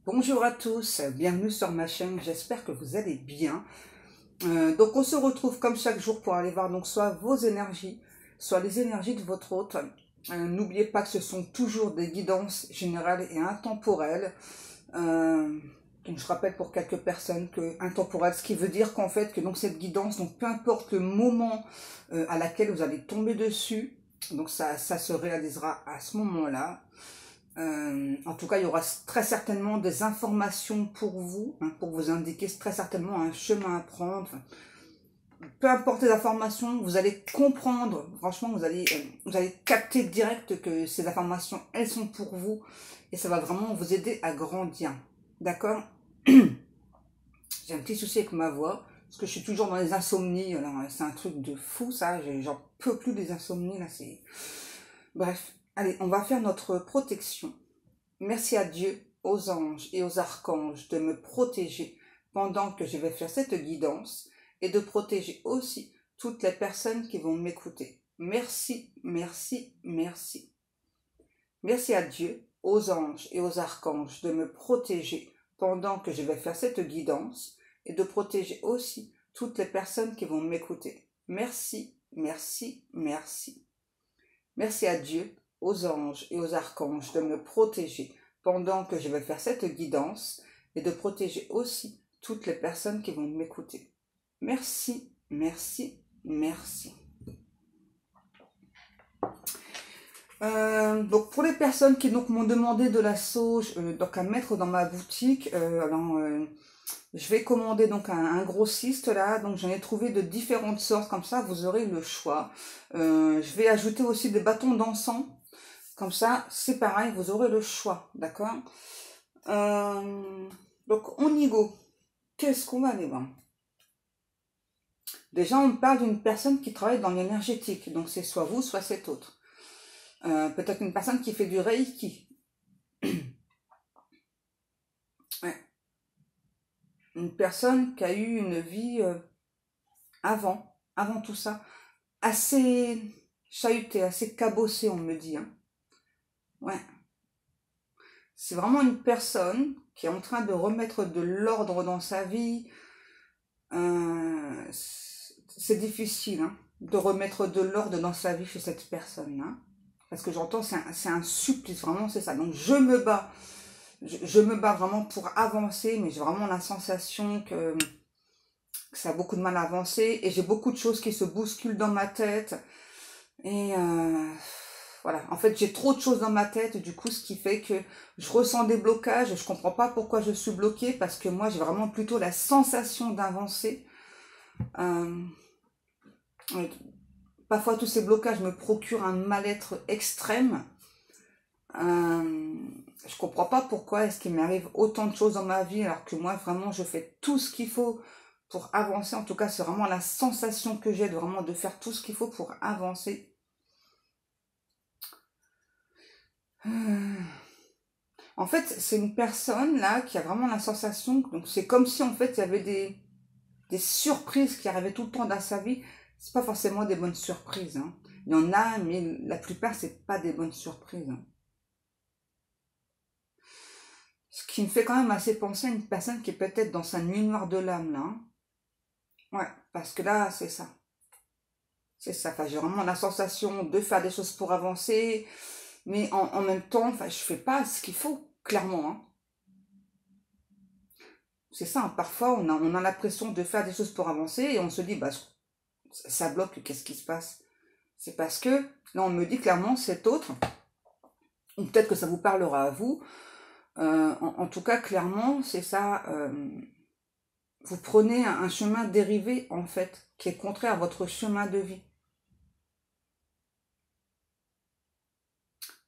Bonjour à tous, bienvenue sur ma chaîne, j'espère que vous allez bien. Donc on se retrouve comme chaque jour pour aller voir donc soit vos énergies, soit les énergies de votre hôte. N'oubliez pas que ce sont toujours des guidances générales et intemporelles. Donc je rappelle pour quelques personnes que intemporelle, ce qui veut dire qu'en fait que donc cette guidance, donc peu importe le moment à laquelle vous allez tomber dessus, donc ça se réalisera à ce moment-là. En tout cas, il y aura très certainement des informations pour vous, hein, pour vous indiquer très certainement un chemin à prendre. Peu importe les informations, vous allez comprendre, franchement, vous allez capter direct que ces informations, elles sont pour vous, et ça va vraiment vous aider à grandir. D'accord? J'ai un petit souci avec ma voix, parce que je suis toujours dans les insomnies, alors c'est un truc de fou ça, j'en peux plus des insomnies, là, c'est... Bref, allez, on va faire notre protection. Merci à Dieu, aux anges et aux archanges de me protéger pendant que je vais faire cette guidance et de protéger aussi toutes les personnes qui vont m'écouter. Merci, merci, merci. Merci à Dieu, aux anges et aux archanges de me protéger pendant que je vais faire cette guidance et de protéger aussi toutes les personnes qui vont m'écouter. Merci, merci, merci. Merci à Dieu, aux anges et aux archanges de me protéger pendant que je vais faire cette guidance et de protéger aussi toutes les personnes qui vont m'écouter. Merci, merci, merci. Donc pour les personnes qui donc m'ont demandé de la sauge donc à mettre dans ma boutique, je vais commander donc un grossiste là, donc j'en ai trouvé de différentes sortes, comme ça vous aurez le choix. Je vais ajouter aussi des bâtons d'encens, comme ça c'est pareil, vous aurez le choix, d'accord. Donc on y go. Qu'est-ce qu'on va aller voir? Déjà on parle d'une personne qui travaille dans l'énergétique, donc c'est soit vous, soit cet autre. Peut-être une personne qui fait du Reiki. Ouais. Une personne qui a eu une vie avant tout ça, assez chahutée, assez cabossée, on me dit. Hein. Ouais. C'est vraiment une personne qui est en train de remettre de l'ordre dans sa vie. C'est difficile hein, de remettre de l'ordre dans sa vie chez cette personne. Hein. Parce que j'entends, c'est un supplice, vraiment, c'est ça. Donc je me bats. Je me bats vraiment pour avancer, mais j'ai vraiment la sensation que ça a beaucoup de mal à avancer. Et j'ai beaucoup de choses qui se bousculent dans ma tête. Et voilà, en fait, j'ai trop de choses dans ma tête, du coup, ce qui fait que je ressens des blocages. Je comprends pas pourquoi je suis bloquée, parce que moi, j'ai vraiment plutôt la sensation d'avancer. Parfois, tous ces blocages me procurent un mal-être extrême. Je comprends pas pourquoi est-ce qu'il m'arrive autant de choses dans ma vie alors que moi vraiment je fais tout ce qu'il faut pour avancer. En tout cas c'est vraiment la sensation que j'ai de vraiment de faire tout ce qu'il faut pour avancer. En fait c'est une personne là qui a vraiment la sensation, donc c'est comme si en fait il y avait des surprises qui arrivaient tout le temps dans sa vie. C'est pas forcément des bonnes surprises, hein. Il y en a mais la plupart c'est pas des bonnes surprises, hein. Ce qui me fait quand même assez penser à une personne qui est peut-être dans sa nuit noire de l'âme, là. Hein. Ouais, parce que là, c'est ça. C'est ça. Enfin, j'ai vraiment la sensation de faire des choses pour avancer, mais en même temps, enfin, je fais pas ce qu'il faut, clairement. Hein. C'est ça. Hein. Parfois, on a l'impression de faire des choses pour avancer et on se dit, bah, ça bloque, qu'est-ce qui se passe? C'est parce que, là, on me dit clairement, cet autre, ou peut-être que ça vous parlera à vous, en tout cas, clairement, c'est ça. Vous prenez un chemin dérivé, en fait, qui est contraire à votre chemin de vie.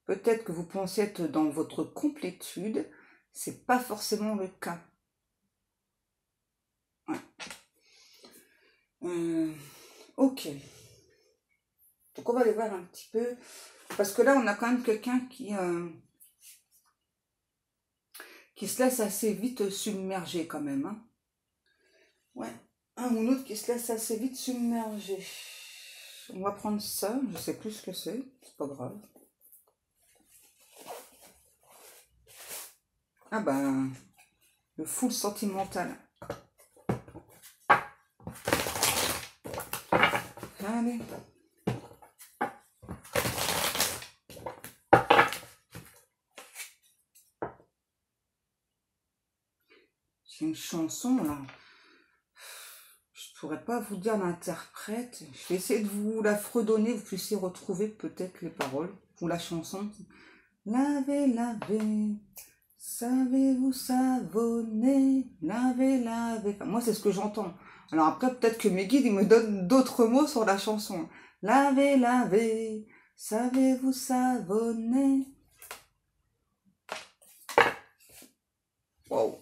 Peut-être que vous pensez être dans votre complétude, c'est pas forcément le cas. Ouais. Ok. Donc on va aller voir un petit peu, parce que là on a quand même quelqu'un qui se laisse assez vite submerger quand même. Hein. Ouais. Un ou l'autre qui se laisse assez vite submerger. On va prendre ça, je sais plus ce que c'est pas grave. Ah ben, le full sentimental. Allez. J'ai une chanson là. Je pourrais pas vous dire l'interprète. Je vais essayer de vous la fredonner, vous puissiez retrouver peut-être les paroles ou la chanson. Lavez, lavez, savez-vous savonner, lavez, lavez. Enfin, moi, c'est ce que j'entends. Alors après, peut-être que mes guides, ils me donnent d'autres mots sur la chanson. Lavez, lavez, savez-vous savonner. Wow.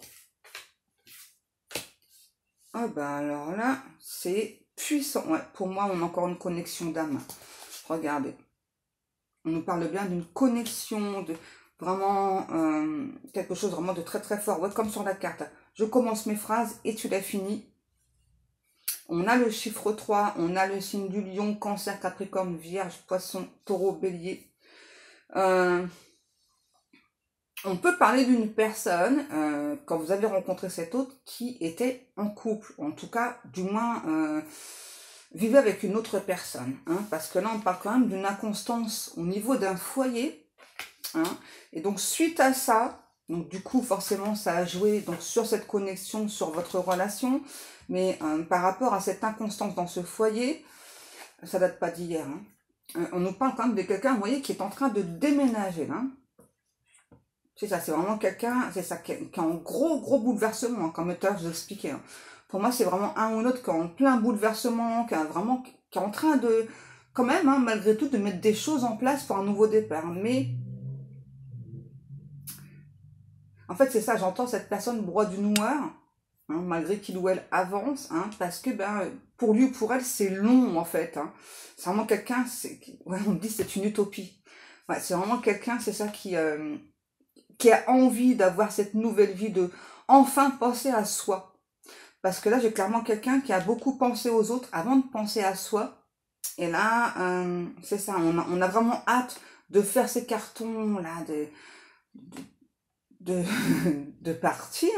Ah ben alors là, c'est puissant. Ouais, pour moi, on a encore une connexion d'âme. Regardez. On nous parle bien d'une connexion, de vraiment quelque chose vraiment de très très fort. Ouais, comme sur la carte. Je commence mes phrases et tu l'as fini. On a le chiffre 3, on a le signe du lion, cancer, capricorne, vierge, poisson, taureau, bélier. On peut parler d'une personne, quand vous avez rencontré cet autre, qui était en couple, en tout cas, du moins, vivait avec une autre personne. Hein, parce que là, on parle quand même d'une inconstance au niveau d'un foyer. Hein, et donc, suite à ça, donc du coup, forcément, ça a joué donc, sur cette connexion, sur votre relation. Mais par rapport à cette inconstance dans ce foyer, ça date pas d'hier. Hein, on nous parle quand même de quelqu'un, vous voyez, qui est en train de déménager. Hein. C'est ça, c'est vraiment quelqu'un, c'est ça, qui est en gros bouleversement, hein, comme tout à l'heure je vous expliquais. Hein. Pour moi, c'est vraiment un ou l'autre qui est en plein bouleversement, qui est en train de, quand même, hein, malgré tout, de mettre des choses en place pour un nouveau départ. Mais, en fait, c'est ça, j'entends cette personne broie du noir, hein, malgré qu'il ou elle avance, hein, parce que, ben, pour lui ou pour elle, c'est long, en fait. Hein. C'est vraiment quelqu'un, ouais, on me dit c'est une utopie. Ouais, c'est vraiment quelqu'un, c'est ça qui a envie d'avoir cette nouvelle vie, de enfin penser à soi. Parce que là, j'ai clairement quelqu'un qui a beaucoup pensé aux autres avant de penser à soi. Et là, c'est ça, on a vraiment hâte de faire ces cartons-là, de, de partir.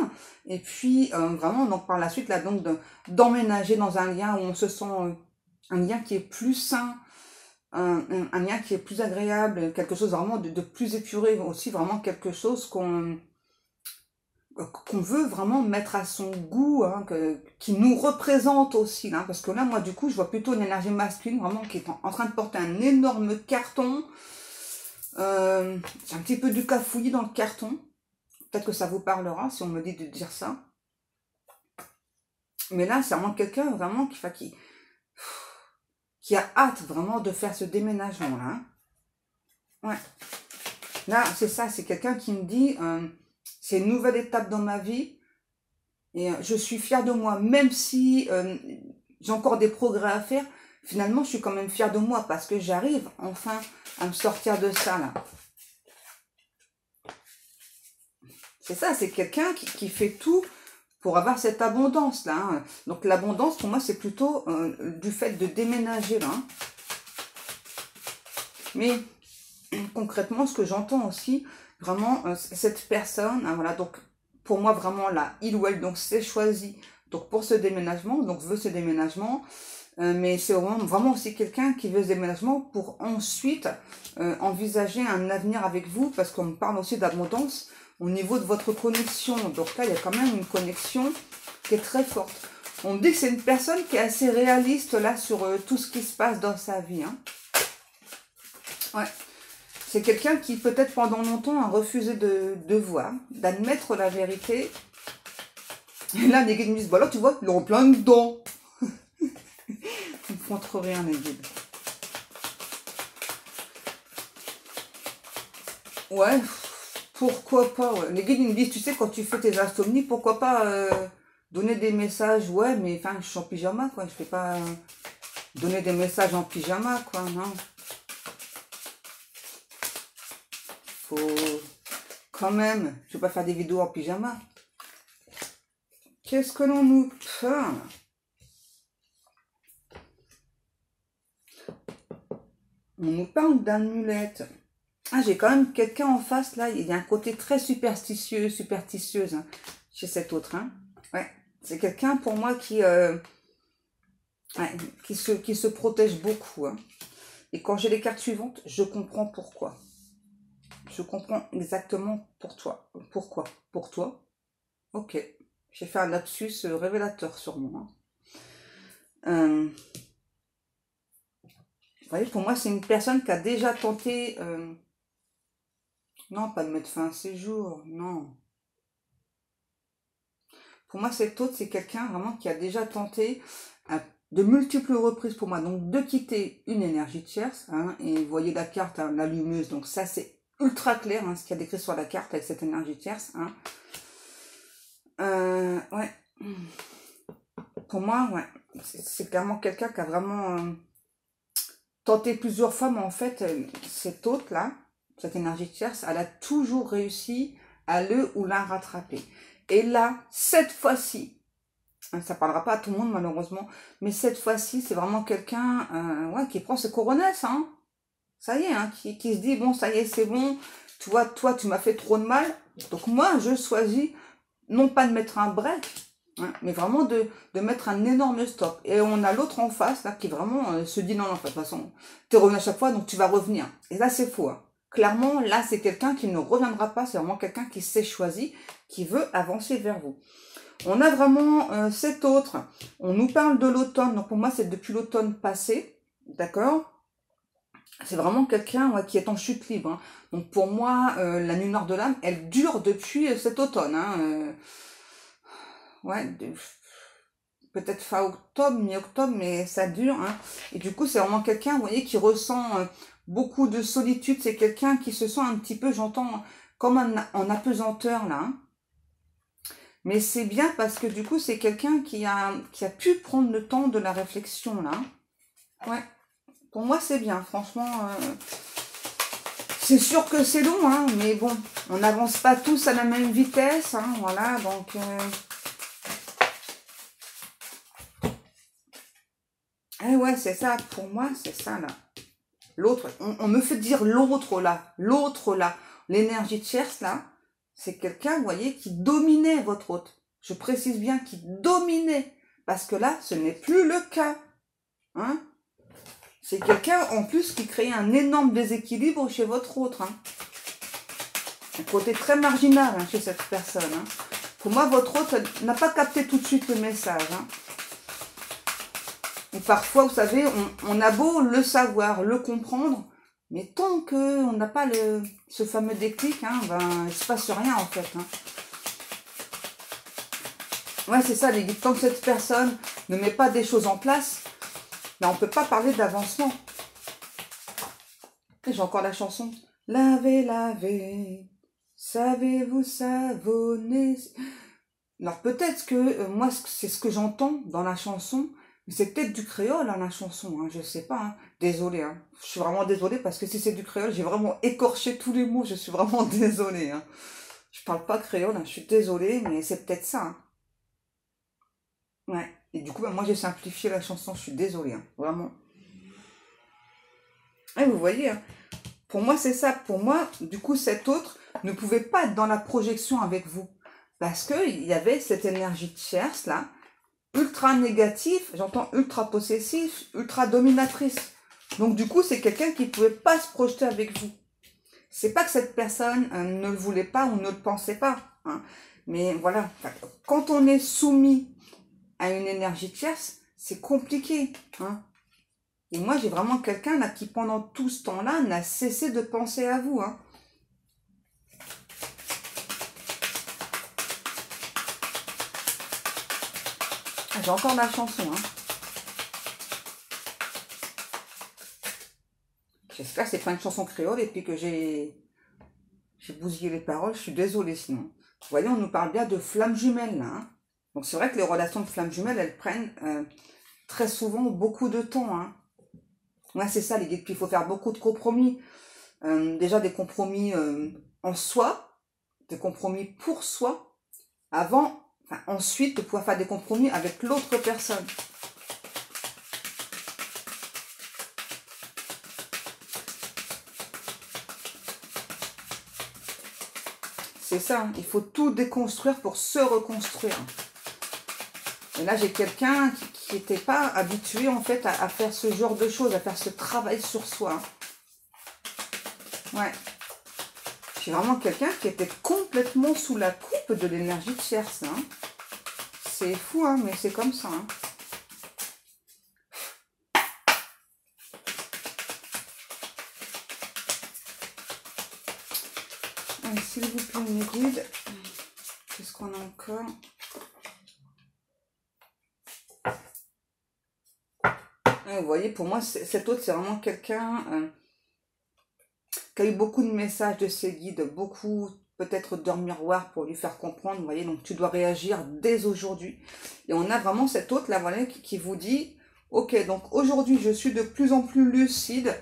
Et puis, vraiment, donc par la suite, là, donc, d'emménager dans un lien où on se sent, un lien qui est plus sain, un lien qui est plus agréable, quelque chose vraiment de plus épuré, aussi vraiment quelque chose qu'on veut vraiment mettre à son goût, hein, qui nous représente aussi, hein, parce que là, moi, du coup, je vois plutôt une énergie masculine, vraiment, qui est en train de porter un énorme carton. C'est un petit peu du cafouillis dans le carton. Peut-être que ça vous parlera, si on me dit de dire ça. Mais là, c'est vraiment quelqu'un, vraiment, qui a hâte, vraiment, de faire ce déménagement-là. Hein. Ouais. Là, c'est ça, c'est quelqu'un qui me dit, c'est une nouvelle étape dans ma vie, et je suis fière de moi, même si j'ai encore des progrès à faire, finalement, je suis quand même fière de moi, parce que j'arrive, enfin, à me sortir de ça, là. C'est ça, c'est quelqu'un qui fait tout pour avoir cette abondance, là. Hein. Donc, l'abondance, pour moi, c'est plutôt du fait de déménager, là. Hein. Mais concrètement, ce que j'entends aussi, vraiment, cette personne, hein, voilà, donc pour moi, vraiment, là, il ou elle, donc s'est choisi donc pour ce déménagement, donc veut ce déménagement, mais c'est vraiment aussi quelqu'un qui veut ce déménagement pour ensuite envisager un avenir avec vous, parce qu'on me parle aussi d'abondance au niveau de votre connexion. Donc là, il y a quand même une connexion qui est très forte. On me dit que c'est une personne qui est assez réaliste, là, sur tout ce qui se passe dans sa vie. Hein. Ouais. C'est quelqu'un qui, peut-être pendant longtemps, a refusé de voir, d'admettre la vérité. Et là, les guides me disent, bah là, tu vois, ils ont plein dedans. Ils me font trop rire, les guides. Ouais, pourquoi pas, ouais. Les guides, ils me disent, tu sais, quand tu fais tes insomnies, pourquoi pas donner des messages, ouais, mais enfin, je suis en pyjama, quoi. Je fais pas donner des messages en pyjama, quoi, non. Faut quand même, je vais pas faire des vidéos en pyjama. Qu'est-ce que l'on nous parle? On nous parle d'amulettes. Ah, j'ai quand même quelqu'un en face, là. Il y a un côté très superstitieux, superstitieuse hein, chez cet autre. Hein. Ouais. C'est quelqu'un, pour moi, ouais, qui se protège beaucoup. Hein. Et quand j'ai les cartes suivantes, je comprends pourquoi. Je comprends exactement pour toi. Pourquoi? Pour toi. Ok. J'ai fait un lapsus révélateur sur moi. Hein. Vous voyez, pour moi, c'est une personne qui a déjà tenté... non, pas de mettre fin à ses jours. Non. Pour moi, cet autre, c'est quelqu'un vraiment qui a déjà tenté de multiples reprises pour moi. Donc, de quitter une énergie tierce. Hein, et vous voyez la carte, hein, l'allumeuse. Donc, ça, c'est ultra clair, hein, ce qu'il y a décrit sur la carte avec cette énergie tierce. Hein. Ouais. Pour moi, ouais. C'est clairement quelqu'un qui a vraiment tenté plusieurs fois. Mais en fait, cet autre-là, cette énergie tierce, elle a toujours réussi à le ou la rattraper. Et là, cette fois-ci, ça parlera pas à tout le monde malheureusement, mais cette fois-ci, c'est vraiment quelqu'un ouais, qui prend ses coronesses, hein. Ça y est, hein, qui se dit, bon, ça y est, c'est bon, tu vois, toi, tu m'as fait trop de mal, donc moi, je choisis, non pas de mettre un break, hein, mais vraiment de mettre un énorme stop. Et on a l'autre en face, là, qui vraiment se dit, non, non, de toute façon, tu es revenu à chaque fois, donc tu vas revenir. Et là, c'est faux, hein. Clairement, là, c'est quelqu'un qui ne reviendra pas, c'est vraiment quelqu'un qui s'est choisi, qui veut avancer vers vous. On a vraiment cet autre, on nous parle de l'automne, donc pour moi c'est depuis l'automne passé, d'accord? C'est vraiment quelqu'un ouais, qui est en chute libre. Hein. Donc pour moi, la nuit noire de l'âme, elle dure depuis cet automne. Hein, ouais, peut-être fin octobre, mi-octobre, mais ça dure. Hein. Et du coup, c'est vraiment quelqu'un, vous voyez, qui ressent beaucoup de solitude. C'est quelqu'un qui se sent un petit peu, j'entends, comme en apesanteur là. Hein. Mais c'est bien parce que du coup, c'est quelqu'un qui a pu prendre le temps de la réflexion, là. Ouais. Pour moi, c'est bien. Franchement, c'est sûr que c'est long, hein. Mais bon, on n'avance pas tous à la même vitesse, hein. Voilà, donc... Eh ouais, c'est ça. Pour moi, c'est ça, là. L'autre, on me fait dire l'autre, là. L'autre, là. L'énergie tierce, là. C'est quelqu'un, vous voyez, qui dominait votre hôte. Je précise bien qui dominait. Parce que là, ce n'est plus le cas. Hein? C'est quelqu'un, en plus, qui crée un énorme déséquilibre chez votre autre. Hein? Un côté très marginal hein, chez cette personne. Hein? Pour moi, votre autre n'a pas capté tout de suite le message. Hein? Et parfois, vous savez, on a beau le savoir, le comprendre, mais tant qu'on n'a pas ce fameux déclic, hein, ben, il ne se passe rien en fait. Hein. Ouais, c'est ça, les guides. Tant que cette personne ne met pas des choses en place, ben, on ne peut pas parler d'avancement. J'ai encore la chanson. Lavez, lavez, savez-vous savonner. Alors peut-être que moi, c'est ce que j'entends dans la chanson, mais c'est peut-être du créole, hein, la chanson, hein, je sais pas. Hein. Désolée, hein. Je suis vraiment désolée parce que si c'est du créole, j'ai vraiment écorché tous les mots, je suis vraiment désolée. Hein. Je parle pas créole, hein, je suis désolée, mais c'est peut-être ça. Hein. Ouais. Et du coup, ben, moi j'ai simplifié la chanson, je suis désolée, hein, vraiment. Et vous voyez, hein, pour moi c'est ça. Pour moi, du coup, cet autre ne pouvait pas être dans la projection avec vous. Parce qu'il y avait cette énergie tierce là, ultra négatif, j'entends ultra possessif, ultra dominatrice. Donc du coup, c'est quelqu'un qui ne pouvait pas se projeter avec vous. C'est pas que cette personne ne le voulait pas ou ne le pensait pas. Hein. Mais voilà, quand on est soumis à une énergie tierce, c'est compliqué. Hein. Et moi, j'ai vraiment quelqu'un là qui, pendant tout ce temps-là, n'a cessé de penser à vous. Hein. J'ai encore la chanson. Hein. J'espère que c'est pas une chanson créole et puis que j'ai bousillé les paroles. Je suis désolée sinon. Vous voyez, on nous parle bien de flammes jumelles là. Hein. Donc c'est vrai que les relations de flammes jumelles, elles prennent très souvent beaucoup de temps. Hein. Ouais, c'est ça, l'idée. Puis il faut faire beaucoup de compromis. Déjà des compromis en soi, des compromis pour soi, avant, enfin, ensuite de pouvoir faire des compromis avec l'autre personne. c'est ça, hein, il faut tout déconstruire pour se reconstruire. Et là, j'ai quelqu'un qui n'était pas habitué, en fait, à faire ce genre de choses, à faire ce travail sur soi. Ouais. J'ai vraiment quelqu'un qui était complètement sous la coupe de l'énergie tierce. Hein. C'est fou, hein, mais c'est comme ça. Hein. S'il vous plaît, mes guides. Qu'est-ce qu'on a encore? Vous voyez, pour moi, cet autre, c'est vraiment quelqu'un qui a eu beaucoup de messages de ses guides, beaucoup peut-être d'heures miroirs pour lui faire comprendre, vous voyez, donc tu dois réagir dès aujourd'hui. Et on a vraiment cet autre là, voilà, qui vous dit, ok, donc aujourd'hui, je suis de plus en plus lucide,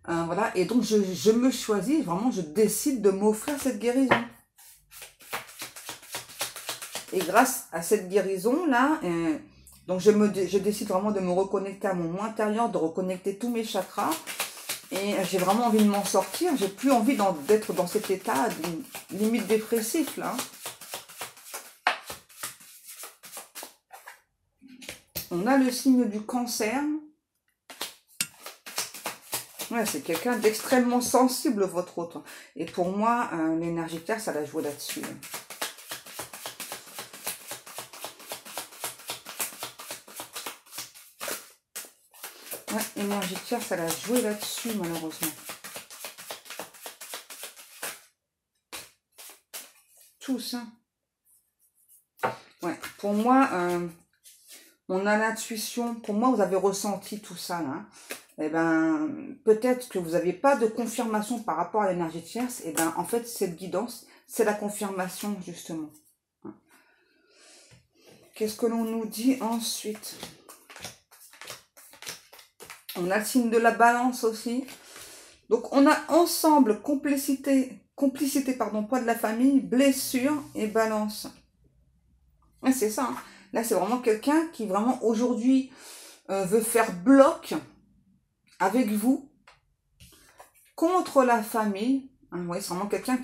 voilà, et donc je me choisis, vraiment, je décide de m'offrir cette guérison. Et grâce à cette guérison-là, donc je décide vraiment de me reconnecter à mon moi intérieur, de reconnecter tous mes chakras. Et j'ai vraiment envie de m'en sortir. J'ai plus envie d'être dans cet état limite dépressif, là. On a le signe du cancer. Ouais, c'est quelqu'un d'extrêmement sensible, votre autre. Et pour moi, l'énergie claire, ça l'a joué là-dessus. Ouais, énergie claire, ça l'a joué là-dessus, malheureusement. Tous, hein. Ouais, pour moi, on a l'intuition. Pour moi, vous avez ressenti tout ça, là. Eh ben, peut-être que vous n'avez pas de confirmation par rapport à l'énergie tierce. Eh ben, en fait, cette guidance, c'est la confirmation, justement. Qu'est-ce que l'on nous dit ensuite? On a le signe de la balance aussi. Donc, on a ensemble complicité, pardon, poids de la famille, blessure et balance. Ouais, c'est ça. Hein. Là, c'est vraiment quelqu'un qui vraiment aujourd'hui veut faire bloc avec vous contre la famille. Hein, ouais, c'est vraiment quelqu'un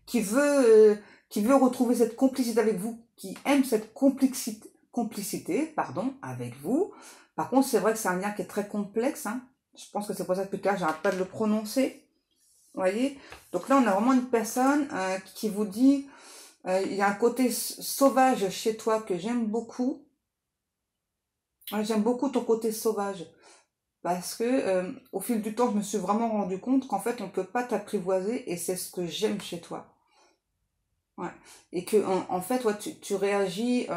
qui veut retrouver cette complicité avec vous, qui aime cette complicité, pardon, avec vous. Par contre, c'est vrai que c'est un lien qui est très complexe. Hein. Je pense que c'est pour ça que plus tard, j'arrête pas de le prononcer. Vous voyez? Donc là, on a vraiment une personne qui vous dit, il y a un côté sauvage chez toi que j'aime beaucoup. Ouais, j'aime beaucoup ton côté sauvage. Parce que au fil du temps, je me suis vraiment rendu compte qu'en fait, on ne peut pas t'apprivoiser et c'est ce que j'aime chez toi. Ouais. Et que en fait, ouais, tu réagis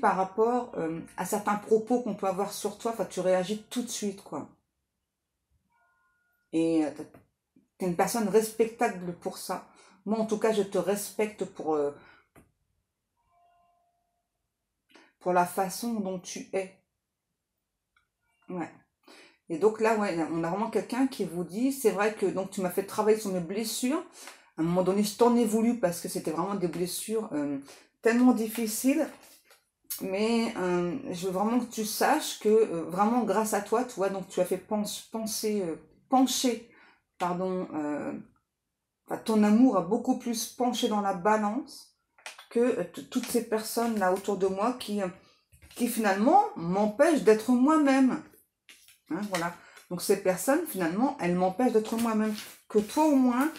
par rapport à certains propos qu'on peut avoir sur toi. Enfin, tu réagis tout de suite, quoi. Et t'es une personne respectable pour ça. Moi, en tout cas, je te respecte pour la façon dont tu es. Ouais. Et donc là, ouais, on a vraiment quelqu'un qui vous dit, c'est vrai que donc tu m'as fait travailler sur mes blessures. À un moment donné, je t'en ai voulu parce que c'était vraiment des blessures tellement difficiles. Mais je veux vraiment que tu saches que vraiment grâce à toi, tu vois, donc tu as fait pencher, pardon, ton amour a beaucoup plus penché dans la balance que toutes ces personnes là autour de moi qui finalement m'empêchent d'être moi-même. Hein, voilà. Donc ces personnes, finalement, elles m'empêchent d'être moi-même. Que toi au moins,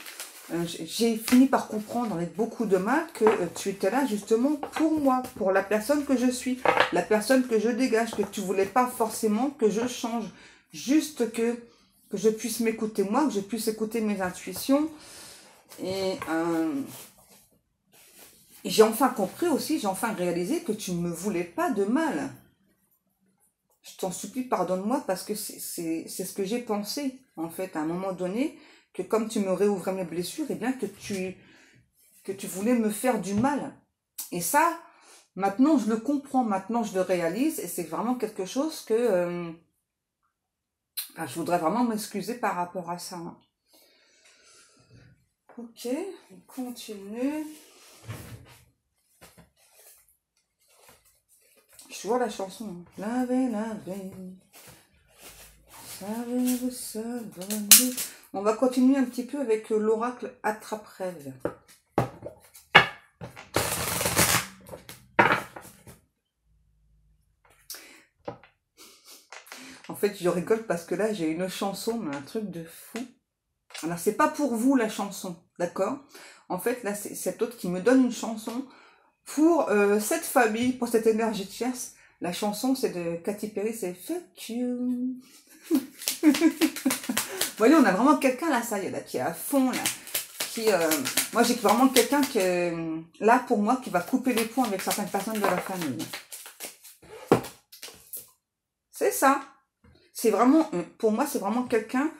j'ai fini par comprendre avec beaucoup de mal que tu étais là justement pour moi, pour la personne que je suis, la personne que je dégage, que tu voulais pas forcément que je change. Juste que je puisse m'écouter moi, que je puisse écouter mes intuitions. Et j'ai enfin compris aussi, j'ai enfin réalisé que tu ne me voulais pas de mal. Je t'en supplie, pardonne-moi parce que c'est ce que j'ai pensé, en fait, à un moment donné, que comme tu me réouvrais mes blessures, eh bien que tu voulais me faire du mal. Et ça, maintenant, je le comprends, maintenant, je le réalise, et c'est vraiment quelque chose que je voudrais vraiment m'excuser par rapport à ça. Ok, on continue. Je vois la chanson. Savez-vous savonner. On va continuer un petit peu avec l'oracle attrape-rêve. En fait, je rigole parce que là, j'ai une chanson, mais un truc de fou. Alors, c'est pas pour vous la chanson, d'accord? En fait, là, c'est cet autre qui me donne une chanson pour cette famille, pour cette énergie tierce. La chanson, c'est de Katy Perry, c'est Fuck You. Vous voyez, on a vraiment quelqu'un là, ça y est, là, qui est à fond, là. Moi, j'ai vraiment quelqu'un qui est là pour moi, qui va couper les ponts avec certaines personnes de la famille. C'est ça. C'est vraiment, pour moi, c'est vraiment quelqu'un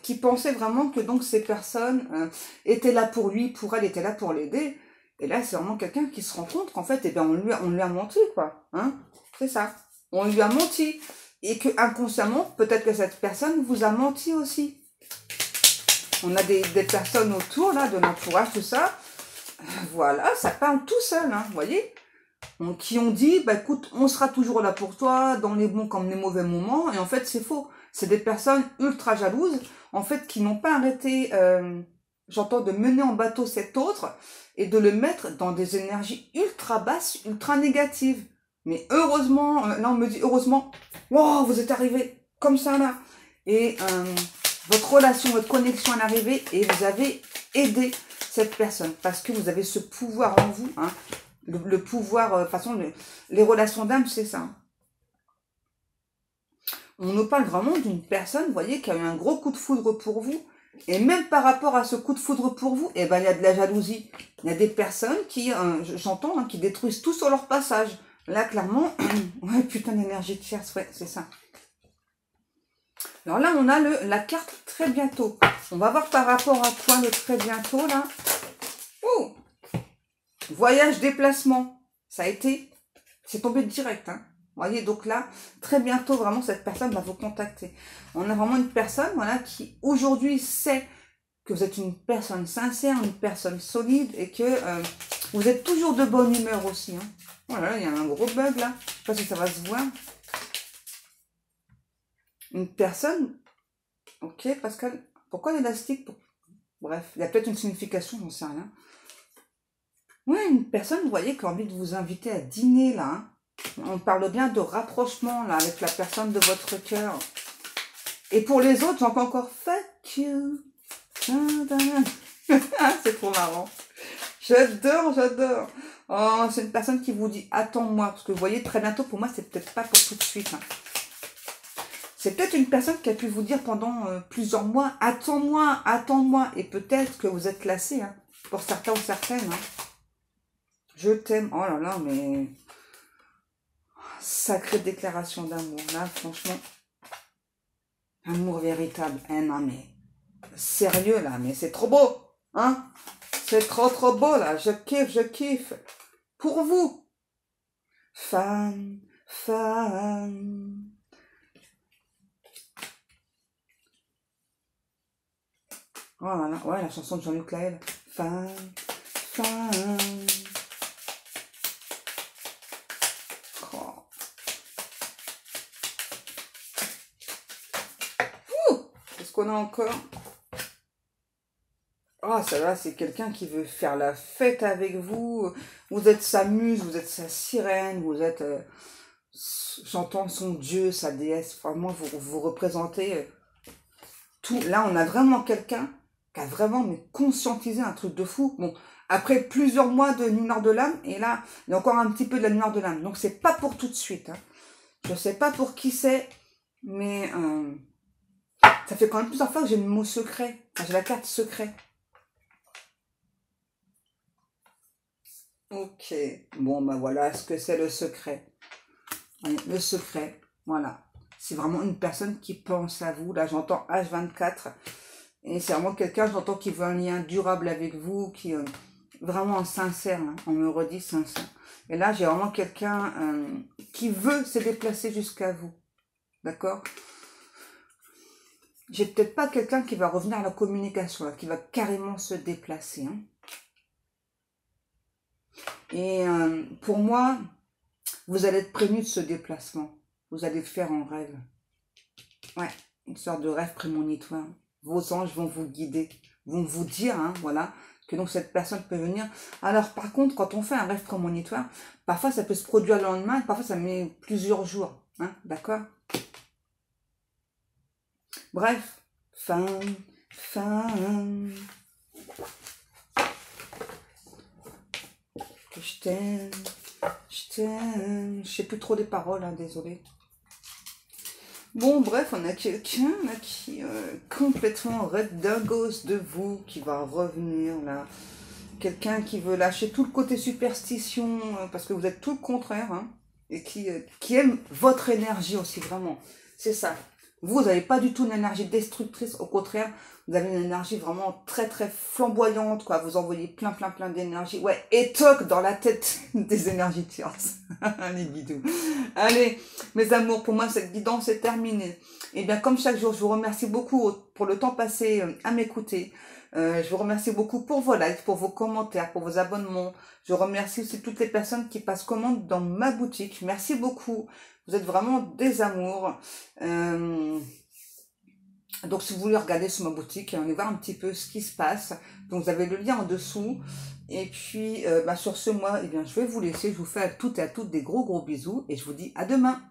qui pensait vraiment que donc ces personnes étaient là pour lui, pour elle, étaient là pour l'aider. Et là, c'est vraiment quelqu'un qui se rend compte qu'en fait, eh bien, on lui a menti, quoi. Hein, c'est ça. On lui a menti. Et que inconsciemment, peut-être que cette personne vous a menti aussi. On a des personnes autour, là, de l'entourage, tout ça. Voilà, ça parle tout seul, hein, vous voyez. Qui ont dit, bah écoute, on sera toujours là pour toi, dans les bons comme les mauvais moments. Et en fait, c'est faux. C'est des personnes ultra jalouses, en fait, qui n'ont pas arrêté, j'entends, de mener en bateau cet autre et de le mettre dans des énergies ultra basses, ultra négatives. Mais heureusement, là on me dit heureusement, wow, vous êtes arrivé comme ça là. Et votre relation, votre connexion est arrivée et vous avez aidé cette personne parce que vous avez ce pouvoir en vous, hein. Le pouvoir, de toute façon, les relations d'âme, c'est ça. On nous parle vraiment d'une personne, vous voyez, qui a eu un gros coup de foudre pour vous. Et même par rapport à ce coup de foudre pour vous, eh ben, il y a de la jalousie. Il y a des personnes qui, j'entends, hein, qui détruisent tout sur leur passage. Là, clairement, ouais, putain d'énergie de tierce, ouais, c'est ça. Alors là, on a la carte très bientôt. On va voir par rapport à quoi le très bientôt, là. Oh! Voyage, déplacement. Ça a été, c'est tombé direct, hein. Vous voyez, donc là, très bientôt, vraiment, cette personne va vous contacter. On a vraiment une personne, voilà, qui aujourd'hui sait que vous êtes une personne sincère, une personne solide et que vous êtes toujours de bonne humeur aussi, hein. Voilà, il y a un gros bug là. Je sais pas si ça va se voir. Une personne. Ok, Pascal. Pourquoi l'élastique? Bref, il y a peut-être une signification, j'en sais rien. Ouais, une personne, vous voyez, qui a envie de vous inviter à dîner là, hein. On parle bien de rapprochement là avec la personne de votre cœur. Et pour les autres, j'entends encore fuck you. C'est trop marrant. J'adore, j'adore. Oh, c'est une personne qui vous dit attends-moi. Parce que vous voyez, très bientôt, pour moi, c'est peut-être pas pour tout de suite, hein. C'est peut-être une personne qui a pu vous dire pendant plusieurs mois attends-moi, attends-moi. Et peut-être que vous êtes lassé, hein, pour certains ou certaines, hein. Je t'aime. Oh là là, mais sacrée déclaration d'amour. Là, franchement, amour véritable. Eh non, mais sérieux là, mais c'est trop beau, hein? C'est trop trop beau là. Je kiffe, je kiffe. Pour vous, femme, femme. Oh là là, ouais, la chanson de Jean-Luc Lahaye. Femme, femme. Oh. Qu'est-ce qu'on a encore? Oh, ça va, c'est quelqu'un qui veut faire la fête avec vous. Vous êtes sa muse, vous êtes sa sirène, vous êtes, j'entends son dieu, sa déesse. Vraiment, vous représentez tout. Là, on a vraiment quelqu'un qui a vraiment mais, conscientisé un truc de fou. Bon, après plusieurs mois de lumière de l'âme, et là, il y a encore un petit peu de la lumière de l'âme. Donc, c'est pas pour tout de suite, hein. Je sais pas pour qui c'est, mais ça fait quand même plusieurs fois que j'ai le mot secret. Enfin, j'ai la carte secret. Ok, bon ben voilà ce que c'est le secret. Le secret, voilà. C'est vraiment une personne qui pense à vous. Là j'entends H24. Et c'est vraiment quelqu'un, j'entends, qui veut un lien durable avec vous, qui est vraiment sincère, hein. On me redit sincère. Et là j'ai vraiment quelqu'un qui veut se déplacer jusqu'à vous. D'accord? J'ai peut-être pas quelqu'un qui va revenir à la communication, là, qui va carrément se déplacer, hein. Et pour moi, vous allez être prévenu de ce déplacement. Vous allez le faire en rêve. Ouais, une sorte de rêve prémonitoire. vos anges vont vous guider, vont vous dire, hein, voilà, que donc cette personne peut venir. Alors par contre, quand on fait un rêve prémonitoire, parfois ça peut se produire le lendemain, parfois ça met plusieurs jours, hein, d'accord? Bref, fin. Je t'aime, je sais plus trop les paroles, hein, désolé. Bon, bref, on a quelqu'un là qui complètement red dingos de vous, qui va revenir là. Quelqu'un qui veut lâcher tout le côté superstition, parce que vous êtes tout le contraire, hein, et qui aime votre énergie aussi, vraiment. C'est ça. Vous n'avez pas du tout une énergie destructrice, au contraire, vous avez une énergie vraiment très très flamboyante, quoi. Vous envoyez plein d'énergie. Ouais, et toc dans la tête des énergies tierces. Allez, bidou. Allez, mes amours, pour moi, cette guidance est terminée. Et bien, comme chaque jour, je vous remercie beaucoup pour le temps passé à m'écouter. Je vous remercie beaucoup pour vos likes, pour vos commentaires, pour vos abonnements. Je remercie aussi toutes les personnes qui passent commande dans ma boutique. Merci beaucoup. Vous êtes vraiment des amours. Donc, si vous voulez regarder sur ma boutique, on va voir un petit peu ce qui se passe. Donc, vous avez le lien en dessous. Et puis, sur ce, moi, eh bien, je vais vous laisser. Je vous fais à toutes et à toutes des gros bisous. Et je vous dis à demain.